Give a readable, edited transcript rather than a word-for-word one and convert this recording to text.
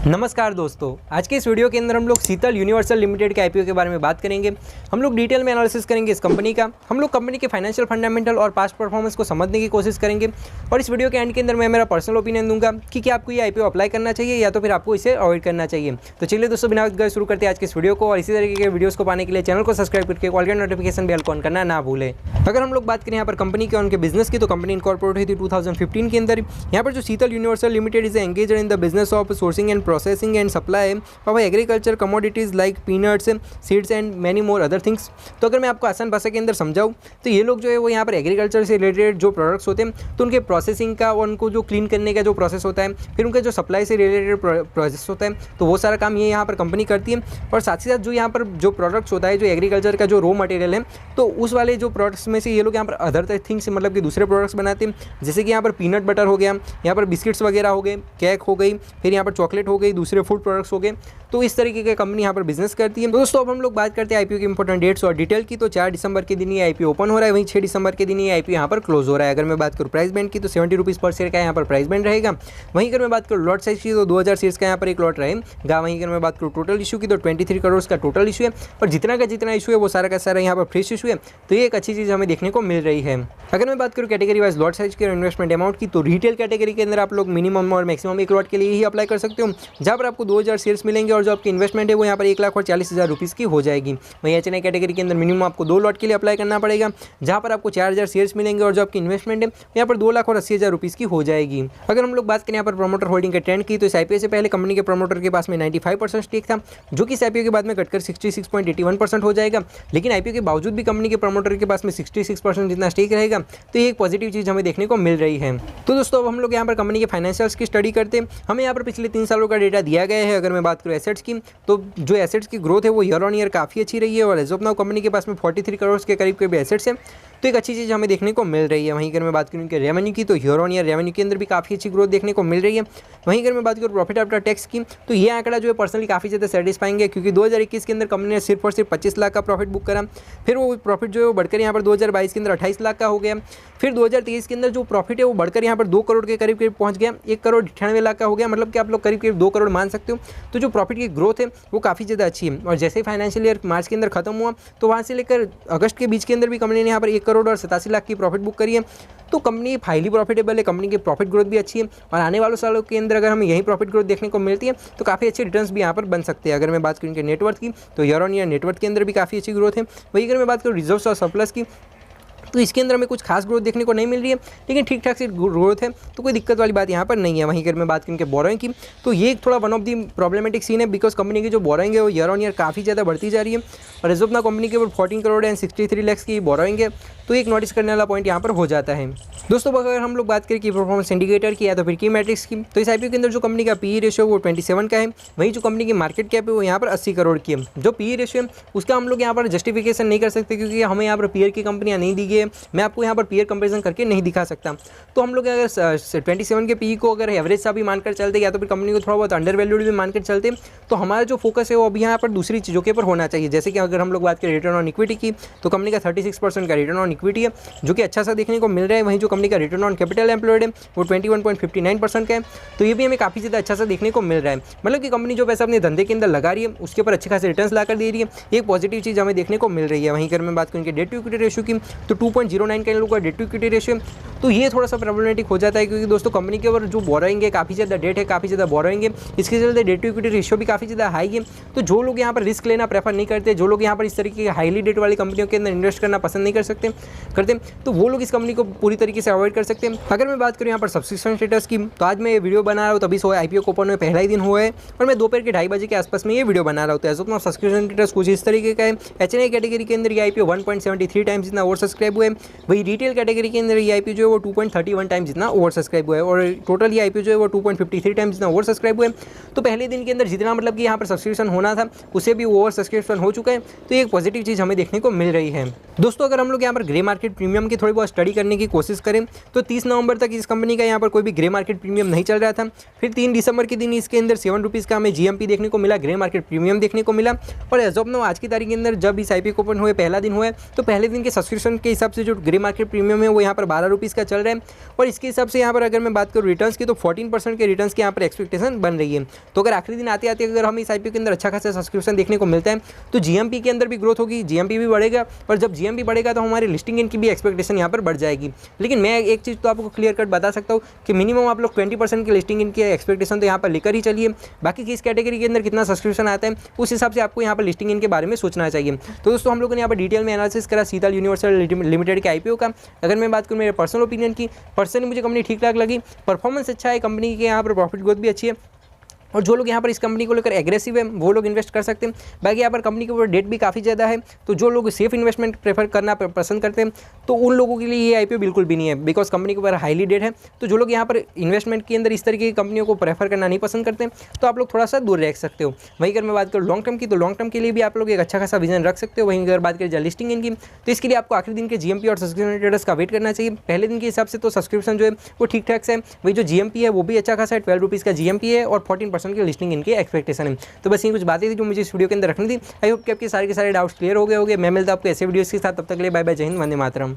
नमस्कार दोस्तों, आज के इस वीडियो के अंदर हम लोग शीतल यूनिवर्सल लिमिटेड के आईपीओ के बारे में बात करेंगे। हम लोग डिटेल में एनालिसिस करेंगे इस कंपनी का। हम लोग कंपनी के फाइनेंशियल फंडामेंटल और पास्ट परफॉर्मेंस को समझने की कोशिश करेंगे और इस वीडियो के एंड के अंदर मैं मेरा पर्सनल ओपिनियन दूंगा कि क्या आपको ये आईपीओ अप्लाई करना चाहिए या तो फिर आपको इसे अवॉइड करना चाहिए। तो चलिए दोस्तों, बिना वक्त गए शुरू करते हैं आज के इस वीडियो को। और इसी तरीके के वीडियोस को पाने के लिए चैनल को सब्सक्राइब करके ऑल के नोटिफिकेशन बेल ऑन करना ना भूलें। अगर हम लोग बात करें यहाँ पर कंपनी के और उनके बिजनेस की, तो कंपनी इनकॉर्पोरेट हुई थी 2015 के अंदर। यहाँ पर जो Sheetal universal limited is engaged in the business of sourcing and processing and supply of agriculture commodities like peanuts, seeds and many more other things. तो अगर मैं आपको आसान भाषा के अंदर समझाऊँ तो ये लोग जो है वो यहाँ पर एग्रीकल्चर से रिलेटेड जो प्रोडक्ट्स होते हैं तो उनके प्रोसेसिंग का और उनको जो क्लीन करने का जो प्रोसेस होता है, फिर उनका जो सप्लाई से रिलेटेड प्रोसेस होता है, तो वो सारा काम ये यहाँ पर कंपनी करती है। और साथ ही साथ जो यहाँ पर जो प्रोडक्ट्स होता है, जो एग्रीकल्चर का जो रॉ मटेरियल है, तो उस वाले जो प्रोडक्ट्स में से ये लोग यहाँ पर अदर थिंग्स मतलब कि दूसरे प्रोडक्ट्स बनाते हैं। जैसे कि यहाँ पर पीनट बटर हो गया, यहाँ पर बिस्किट्स वगैरह हो गए, केक हो गई, फिर यहाँ पर चॉकलेट हो गई, दूसरे फूड प्रोडक्ट्स हो गए। तो इस तरीके की कंपनी यहाँ पर बिजनेस करती है। दोस्तों, अब हम लोग बात करते हैं आईपीओ की इंपॉर्टेंट डेट्स और डिटेल की। तो 4 दिसंबर के दिन ये आईपीओ ओपन हो रहा है, वहीं 6 दिसंबर के दिन ये आईपीओ यहाँ पर क्लोज हो रहा है। अगर मैं बात करूँ प्राइस बैंड की, तो 70 रुपीज़ पर शेयर का यहाँ पर प्राइस बैंड रहेगा। वहीं अगर मैं बात करूँ लॉट साइज की, तो 2000 शेयर्स का यहाँ पर एक लॉट रहेगा। वहीं अगर मैं बात करूँ टोटल इशू की, तो 23 करोड़ का टोटल इशू है। और जितना का जितना इशू है वो सारा का सारा यहाँ पर फ्रेश इशू है। तो ये एक अच्छी चीज़ हमें देखने को मिल रही है। अगर मैं बात करूँ कैटेगरी वाइज लॉट साइज की और इन्वेस्टमेंट अमाउंट की, तो रिटेल कैटेगरी के अंदर आप लोग मिनिमम और मैक्सिमम एक लॉट के लिए ही अप्लाई कर सकते हो, जहाँ पर आपको 2000 शेयर्स मिलेंगे और जो आपकी इन्वेस्टमेंट है वो यहाँ पर 1,40,000 रुपीज़ की हो जाएगी। वहीं एचएनआई कैटेगरी के अंदर मिनिमम आपको 2 लॉट के लिए अप्लाई करना पड़ेगा, जहाँ पर आपको 4000 शेयर्स मिलेंगे और जो आपकी इन्वेस्टमेंट है यहाँ पर 2,80,000 रुपीज़ की हो जाएगी। अगर हम लोग बात करें यहाँ पर प्रमोटर होल्डिंग के ट्रेंड की, तो इस आईपीओ से पहले कंपनी के प्रमोटर के पास में 95% स्टेक था, जो कि इस आईपीओ के बाद में घटकर 66.81% हो जाएगा। लेकिन आईपीओ के बावजूद भी कंपनी के प्रमोटर के पास में 66% जितना स्टेक रहेगा, तो ये एक पॉजिटिव चीज़ हमें देखने को मिल रही है। तो दोस्तों, अब हम लोग यहाँ पर कंपनी के फाइनेंशियल्स की स्टडी करते हैं। हमें यहाँ पर पिछले 3 सालों का डेटा दिया गया है। अगर मैं बात करूँ एसेट्स की, तो जो एसेट्स की ग्रोथ है वो ईयर ऑन ईयर काफ़ी अच्छी रही है और एज ऑफ नाउ कंपनी के पास में 43 करोड़ के करीब एसेट्स हैं, तो एक अच्छी चीज़ हमें देखने को मिल रही है। वहीं अगर मैं बात करूँ कि रेवेन्यू की, तो ईयर ऑन ईयर रेवेन्यू के अंदर भी काफ़ी अच्छी ग्रोथ देखने को मिल रही है। वहीं अगर मैं बात करूँ प्रॉफिट आफ्टर टैक्स की, तो ये आंकड़ा जो है पर्सनली काफ़ी ज़्यादा सेटिस्फाइंग है, क्योंकि 2021 के अंदर कंपनी ने सिर्फ और सिर्फ 25 लाख का प्रॉफिट बुक करा। फिर वो प्रॉफिट जो है वो बढ़कर यहाँ पर 2022 के अंदर 28 लाख का हो गया। फिर 2023 के अंदर जो प्रॉफिट है वो बढ़कर यहाँ पर 2 करोड़ के करीब पहुँच गया, 1,98 लाख का हो गया। मतलब कि आप लोग करीब 2 करोड़ मान सकते हो। तो जो प्रॉफिट की ग्रोथ है वो काफ़ी ज़्यादा अच्छी है। और जैसे ही फाइनेंशियल ईयर मार्च के अंदर खत्म हुआ, तो वहाँ से लेकर अगस्त के बीच के अंदर भी कंपनी ने यहाँ पर 1 करोड़ और 87 लाख की प्रॉफिट बुक करी है। तो कंपनी हाईली प्रॉफिटेबल है, कंपनी की प्रॉफिट ग्रोथ भी अच्छी है और आने वाले सालों के अंदर अगर हमें यही प्रॉफिट ग्रोथ देखने को मिलती है तो काफ़ी अच्छे रिटर्न्स भी यहाँ पर बन सकते हैं। अगर मैं बात करूँ कि नेटवर्थ की, तो ईयर ऑन ईयर नेटवर्थ के अंदर भी काफ़ी अच्छी ग्रोथ है। वही अगर मैं बात करूँ रिजर्व्स और सरप्लस की, तो इसके अंदर हमें कुछ खास ग्रोथ देखने को नहीं मिल रही है, लेकिन ठीक ठाक से ग्रोथ है, तो कोई दिक्कत वाली बात यहाँ पर नहीं है। वहीं अगर मैं बात करूँ कि बोरोइंग की, तो ये थोड़ा one of the problematic scene है, बिकॉज कंपनी की जो बोरोइंग है वो ईयर ऑन ईयर काफ़ी ज़्यादा बढ़ती जा रही है और एज ऑफ नाउ कंपनी के ऊपर 14 करोड़ एंड 63 लाख की बोरोइंग है। तो एक नोटिस करने वाला पॉइंट यहाँ पर हो जाता है। दोस्तों, अगर हम लोग बात करें कि परफॉर्मेंस इंडिकेटर की या तो फिर की मैट्रिक्स की, तो इस आईपीओ के अंदर जो कंपनी का पीई रेशियो वो 27 का है। वहीं जो कंपनी की मार्केट कैप है वो यहाँ पर 80 करोड़ की है। जो पीई रेशियो है उसका हम लोग यहाँ पर जस्टिफिकेशन नहीं कर सकते, क्योंकि हमें यहाँ पर पीयर की कंपनियाँ नहीं दी गई है। मैं आपको यहाँ पर पीयर कंपेरिजन करके नहीं दिखा सकता। तो हम लोग अगर 27 के पीई को अगर एवरेज सा भी मानकर चलते या तो फिर कंपनी को थोड़ा बहुत अंडर वैल्यूड भी मानकर चलते, तो हमारा जो फोकस है वो अभी यहाँ पर दूसरी चीज़ों के ऊपर होना चाहिए। जैसे कि अगर हम लोग बात करें रिटर्न ऑन इक्विटी की, तो कंपनी का 36% का रिटर्न ऑन इक्विटी है, जो कि अच्छा सा देखने को मिल रहा है। वहीं जो कंपनी का रिटर्न ऑन कैपिटल एम्प्लॉयड है वो 21.59% का है, तो ये भी हमें काफ़ी ज़्यादा अच्छा सा देखने को मिल रहा है। मतलब कि कंपनी जो पैसा अपने धंधे के अंदर लगा रही है उसके ऊपर अच्छे खासे रिटर्न्स ला कर दे रही है, एक पॉजिटिव चीज़ हमें देखने को मिल रही है। वहीं अगर मैं बात करूँ कि डेट टू इक्विटी रेशियो की, तो 2.09 का इन लोगों का डेट टू इक्विटी रेशियो, तो ये थोड़ा सा प्रॉब्लमेटिक हो जाता है, क्योंकि दोस्तों कंपनी के ऊपर जो बोरोइंग है काफ़ी ज़्यादा डेट है, काफ़ी ज़्यादा बोरोइंग है, इसके चलते डेट टू इक्विटी रेशियो भी काफ़ी ज़्यादा हाई है। तो जो लोग यहाँ पर रिस्क लेना प्रेफर नहीं करते, जो लोग यहाँ पर इस तरीके की हाईली डेट वाली कंपनियों के अंदर इन्वेस्ट करना पसंद नहीं करते, तो वो लोग इस कंपनी को पूरी तरीके से अवॉइड कर सकते हैं। अगर मैं बात करूँ यहाँ पर सब्सक्रिप्शन स्टेटस की, तो आज मैं ये वीडियो बना रहा हूँ तभी आईपीओ ओपन में पहला ही दिन हुआ है और मैं दोपहर के 2:30 बजे के आसपास में ये वीडियो बना रहा हूँ। तो सब्सक्रिप्शन स्टेटस कुछ इस तरीके का है। एचएनआई कैटेगरी के अंदर ये आईपीओ 1.73 टाइम्स जितना ओवर सब्सक्राइब हुआ है। वही रिटेल कैटेगरी के अंदर ये आईपीओ जो है वो 2.31 टाइम्स जितना ओवर सब्सक्राइब हुआ है और टोटल ये आईपीओ जो है वो 2.53 टाइम्स जितना ओवर सब्सक्राइब हुआ है। तो पहले दिन के अंदर जितना मतलब कि यहाँ पर सब्सक्रिप्शन होना था उससे भी ओवर सब्सक्रिप्शन हो चुका है, तो एक पॉजिटिव चीज़ हमें देखने को मिल रही है। दोस्तों, अगर हम लोग यहाँ पर ग्रे मार्केट प्रीमियम की थोड़ी बहुत स्टडी करने की कोशिश करें, तो 30 नवंबर तक इस कंपनी का यहाँ पर कोई भी ग्रे मार्केट प्रीमियम नहीं चल रहा था। फिर 3 दिसंबर के दिन इसके अंदर 7 रुपीज़ का हमें जीएमपी देखने को मिला, ग्रे मार्केट प्रीमियम देखने को मिला। और एज ऑफ नाउ आज की तारीख के अंदर जब इस आईपीओ ओपन हुए पहला दिन हुआ है, तो पहले दिन के सब्सक्रिप्शन के हिसाब हिसाब से जो ग्रे मार्केट प्रीमियम है वो यहाँ पर 12 रुपीज़ का चल रहा है। और इसके हिसाब से यहाँ पर अगर मैं बात करूँ रिटर्न्स की तो 14% के रिटर्न्स की यहाँ पर एक्सपेक्टेशन बन रही है। तो अगर आखिरी दिन आते आते अगर हमें इस IPO के अंदर अच्छा खासा सब्सक्रिप्शन देखने को मिलता है तो GMP के अंदर भी ग्रोथ होगी, GMP भी बढ़ेगा, और जब GMP बढ़ेगा तो हमारी लिस्टिंग इनकी भी एक्सपेक्टेशन यहाँ पर बढ़ जाएगी। लेकिन मैं एक चीज़ तो आपको क्लियर कट बता सकता हूँ कि मिनिमम आप लोग 20% की लिस्टिंग इनकी एक्सपेक्टेशन तो यहाँ पर लेकर ही चलिए। बाकी किस कैटेगरी के अंदर कितना सब्सक्रिप्शन आता है उस हिसाब से आपको यहाँ पर लिस्टिंग इनके बारे में सोचना चाहिए। तो दोस्तों हम लोगों ने यहाँ पर डिटेल में एनालिसिस करा शीतल यूनिवर्सल लिमिटेड के IPO का। अगर मैं बात करूँ मेरे पर्सनल ओपिनियन की, पर्सनली मुझे कंपनी ठीक ठाक लगी, परफॉर्मेंस अच्छा है कंपनी के, यहाँ पर प्रॉफिट ग्रोथ भी अच्छी है, और जो लोग यहाँ पर इस कंपनी को लेकर एग्रेसिव है वो लोग इन्वेस्ट कर सकते हैं। बाकी यहाँ पर कंपनी के ऊपर डेट भी काफ़ी ज़्यादा है, तो जो लोग सेफ इन्वेस्टमेंट प्रेफर करना पसंद करते हैं तो उन लोगों के लिए ये IPO बिल्कुल भी नहीं है, बिकॉज कंपनी के ऊपर हाईली डेट है। तो जो लोग यहाँ पर इन्वेस्टमेंट के अंदर इस तरीके की कंपनियों को प्रेफर करना नहीं पसंद करते तो आप लोग थोड़ा सा दूर रह सकते हो। वहीं अगर मैं बात करूँ लॉन्ग टर्म की तो लॉन्ग टर्म के लिए भी आप लोग एक अच्छा खासा विजन रख सकते हो। वहीं अगर बात करें लिस्टिंग इनकी तो इसके लिए आपको आखिरी दिन के GMP और सब्सक्रिप्शन स्टेटस का वेट करना चाहिए। पहले दिन के हिसाब से तो सब्सक्रिप्शन जो है वो ठीक ठाक से है, वही जो GMP है वो भी अच्छा खासा है, 12 रुपीज़ का GMP है और 14% की लिस्टिंग इनकी एक्सपेक्टेशन है। तो बस ये कुछ बातें थी जो मुझे इस वीडियो के अंदर रखनी थी। आई होप कि आपके सारे के सारे डाउट्स क्लियर हो गए होंगे। मैं मिलता हूं आपको ऐसे वीडियोस के साथ, तब तक के लिए बाय बाय, जय हिंद, वंदे मातरम।